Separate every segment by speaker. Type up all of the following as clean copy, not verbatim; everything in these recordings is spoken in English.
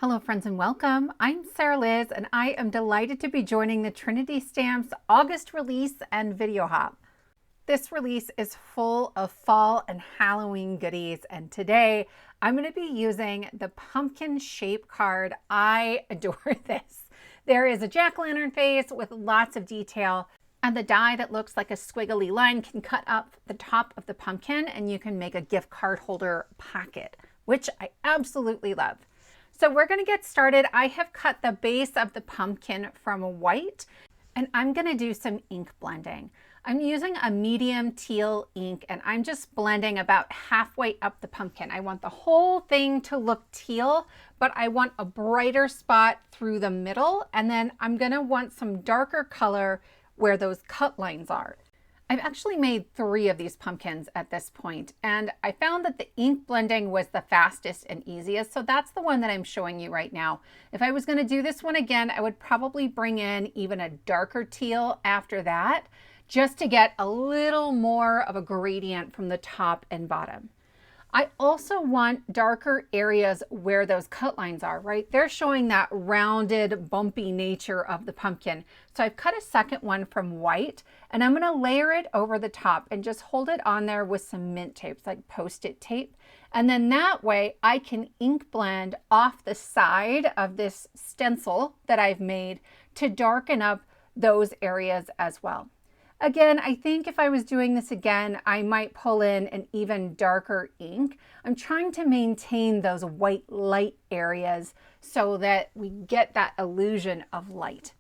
Speaker 1: Hello friends and welcome. I'm Sarah Liz and I am delighted to be joining the Trinity Stamps August release and video hop. This release is full of fall and Halloween goodies, and today I'm going to be using the pumpkin shape card. I adore this. There is a jack-o'-lantern face with lots of detail, and the die that looks like a squiggly line can cut up the top of the pumpkin and you can make a gift card holder pocket, which I absolutely love. So we're going to get started. I have cut the base of the pumpkin from white and I'm going to do some ink blending. I'm using a medium teal ink and I'm just blending about halfway up the pumpkin. I want the whole thing to look teal, but I want a brighter spot through the middle, and then I'm going to want some darker color where those cut lines are. I've actually made 3 of these pumpkins at this point, and I found that the ink blending was the fastest and easiest, so that's the one that I'm showing you right now. If I was going to do this one again, I would probably bring in even a darker teal after that, just to get a little more of a gradient from the top and bottom. I also want darker areas where those cut lines are, right? They're showing that rounded, bumpy nature of the pumpkin. So I've cut a second one from white and I'm going to layer it over the top and just hold it on there with some mint tapes, like Post-it tape. And then that way I can ink blend off the side of this stencil that I've made to darken up those areas as well. Again, I think if I was doing this again, I might pull in an even darker ink. I'm trying to maintain those white light areas so that we get that illusion of light.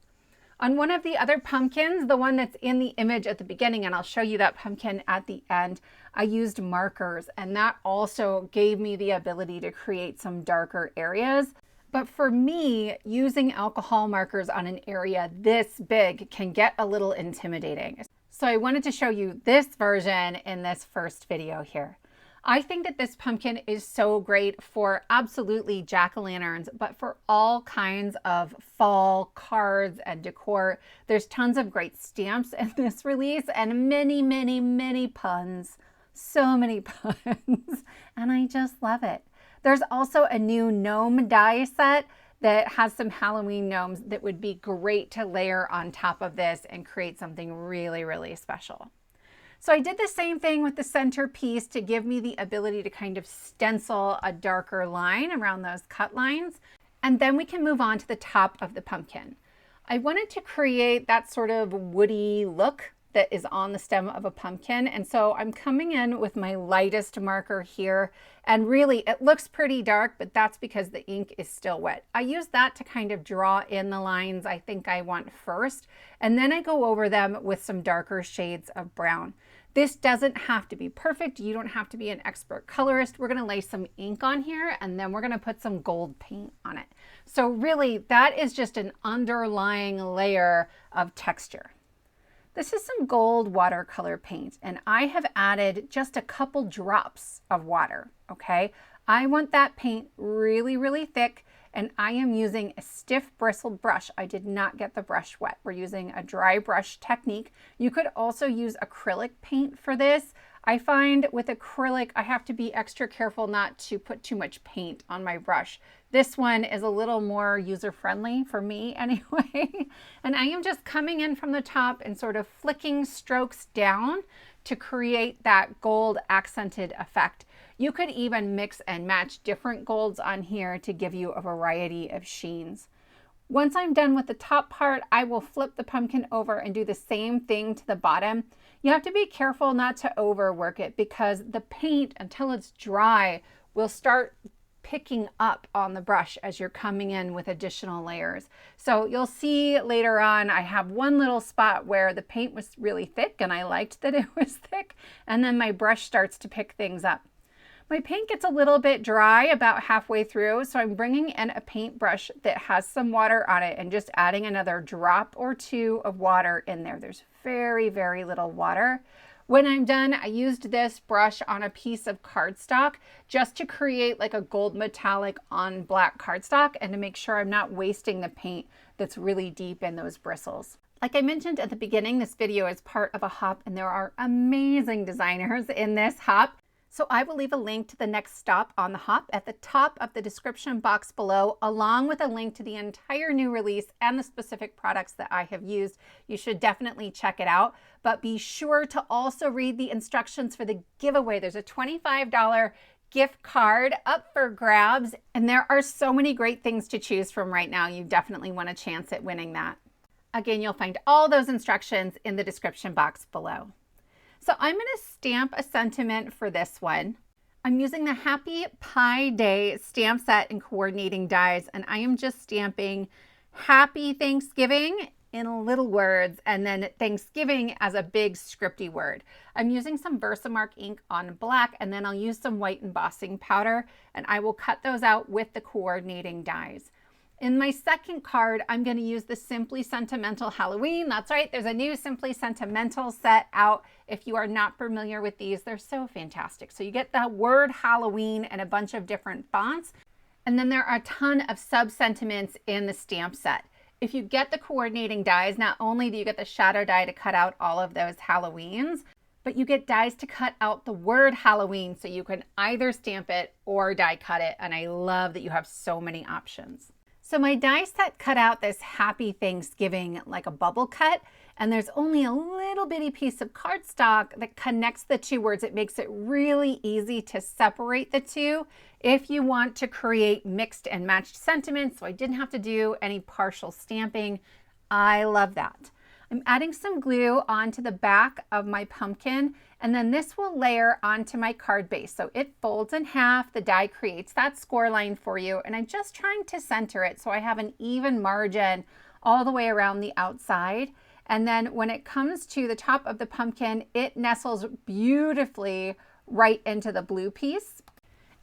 Speaker 1: On one of the other pumpkins, the one that's in the image at the beginning, and I'll show you that pumpkin at the end, I used markers, and that also gave me the ability to create some darker areas. But for me, using alcohol markers on an area this big can get a little intimidating. So I wanted to show you this version in this first video here. I think that this pumpkin is so great for absolutely jack-o'-lanterns, but for all kinds of fall cards and decor. There's tons of great stamps in this release and many, many, many puns. So many puns, and I just love it. There's also a new gnome die set that has some Halloween gnomes that would be great to layer on top of this and create something really, really special. So I did the same thing with the centerpiece to give me the ability to kind of stencil a darker line around those cut lines. And then we can move on to the top of the pumpkin. I wanted to create that sort of woody look that is on the stem of a pumpkin. And so I'm coming in with my lightest marker here, and really it looks pretty dark, but that's because the ink is still wet. I use that to kind of draw in the lines I think I want first, and then I go over them with some darker shades of brown. This doesn't have to be perfect. You don't have to be an expert colorist. We're gonna lay some ink on here and then we're gonna put some gold paint on it. So really that is just an underlying layer of texture. This is some gold watercolor paint, and I have added just a couple drops of water, okay? I want that paint really, really thick, and I am using a stiff bristled brush. I did not get the brush wet. We're using a dry brush technique. You could also use acrylic paint for this. I find with acrylic, I have to be extra careful not to put too much paint on my brush. This one is a little more user-friendly for me anyway. And I am just coming in from the top and sort of flicking strokes down to create that gold accented effect. You could even mix and match different golds on here to give you a variety of sheens. Once I'm done with the top part, I will flip the pumpkin over and do the same thing to the bottom. You have to be careful not to overwork it because the paint, until it's dry, will start picking up on the brush as you're coming in with additional layers. So you'll see later on, I have one little spot where the paint was really thick and I liked that it was thick, and then my brush starts to pick things up. My paint gets a little bit dry about halfway through, so I'm bringing in a paintbrush that has some water on it and just adding another drop or 2 of water in there. There's very, very little water. When I'm done, I used this brush on a piece of cardstock just to create like a gold metallic on black cardstock and to make sure I'm not wasting the paint that's really deep in those bristles. Like I mentioned at the beginning, this video is part of a hop and there are amazing designers in this hop. So I will leave a link to the next stop on the hop at the top of the description box below, along with a link to the entire new release and the specific products that I have used. You should definitely check it out, but be sure to also read the instructions for the giveaway. There's a $25 gift card up for grabs, and there are so many great things to choose from right now. You definitely want a chance at winning that. Again, you'll find all those instructions in the description box below. So I'm going to stamp a sentiment for this one. I'm using the Hap-Pie Day Stamp Set in coordinating dies, and I am just stamping Happy Thanksgiving in little words, and then Thanksgiving as a big scripty word. I'm using some Versamark ink on black, and then I'll use some white embossing powder, and I will cut those out with the coordinating dies. In my second card, I'm going to use the Simply Sentimental Halloween. That's right, there's a new Simply Sentimental set out. If you are not familiar with these, they're so fantastic. So you get the word Halloween and a bunch of different fonts. And then there are a ton of sub-sentiments in the stamp set. If you get the coordinating dies, not only do you get the shadow die to cut out all of those Halloweens, but you get dies to cut out the word Halloween, so you can either stamp it or die cut it. And I love that you have so many options. So my die set cut out this Happy Thanksgiving like a bubble cut, and there's only a little bitty piece of cardstock that connects the two words. It makes it really easy to separate the two if you want to create mixed and matched sentiments, so I didn't have to do any partial stamping. I love that. I'm adding some glue onto the back of my pumpkin, and then this will layer onto my card base. So it folds in half, the die creates that score line for you, and I'm just trying to center it so I have an even margin all the way around the outside. And then when it comes to the top of the pumpkin, it nestles beautifully right into the blue piece.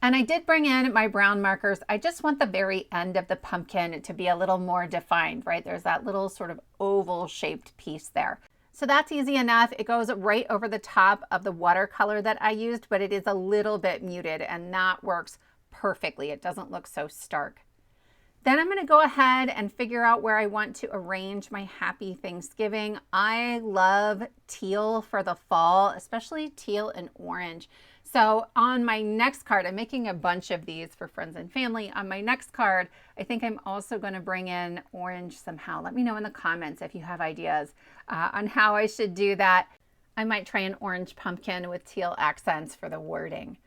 Speaker 1: And I did bring in my brown markers. I just want the very end of the pumpkin to be a little more defined, right? There's that little sort of oval shaped piece there. So that's easy enough. It goes right over the top of the watercolor that I used, but it is a little bit muted, and that works perfectly. It doesn't look so stark. Then I'm going to go ahead and figure out where I want to arrange my Happy Thanksgiving. I love teal for the fall, especially teal and orange. So on my next card, I'm making a bunch of these for friends and family. On my next card, I think I'm also going to bring in orange somehow. Let me know in the comments if you have ideas on how I should do that. I might try an orange pumpkin with teal accents for the wording.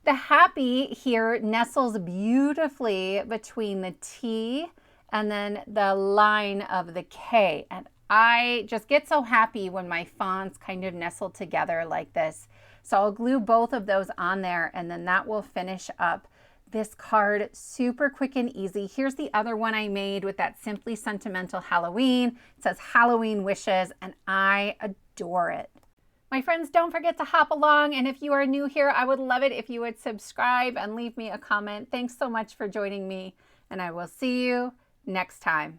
Speaker 1: The happy here nestles beautifully between the T and then the line of the K. And I just get so happy when my fonts kind of nestle together like this. So I'll glue both of those on there, and then that will finish up this card super quick and easy. Here's the other one I made with that Simply Sentimental Halloween. It says Halloween Wishes, and I adore it. My friends, don't forget to hop along, and if you are new here, I would love it if you would subscribe and leave me a comment. Thanks so much for joining me, and I will see you next time.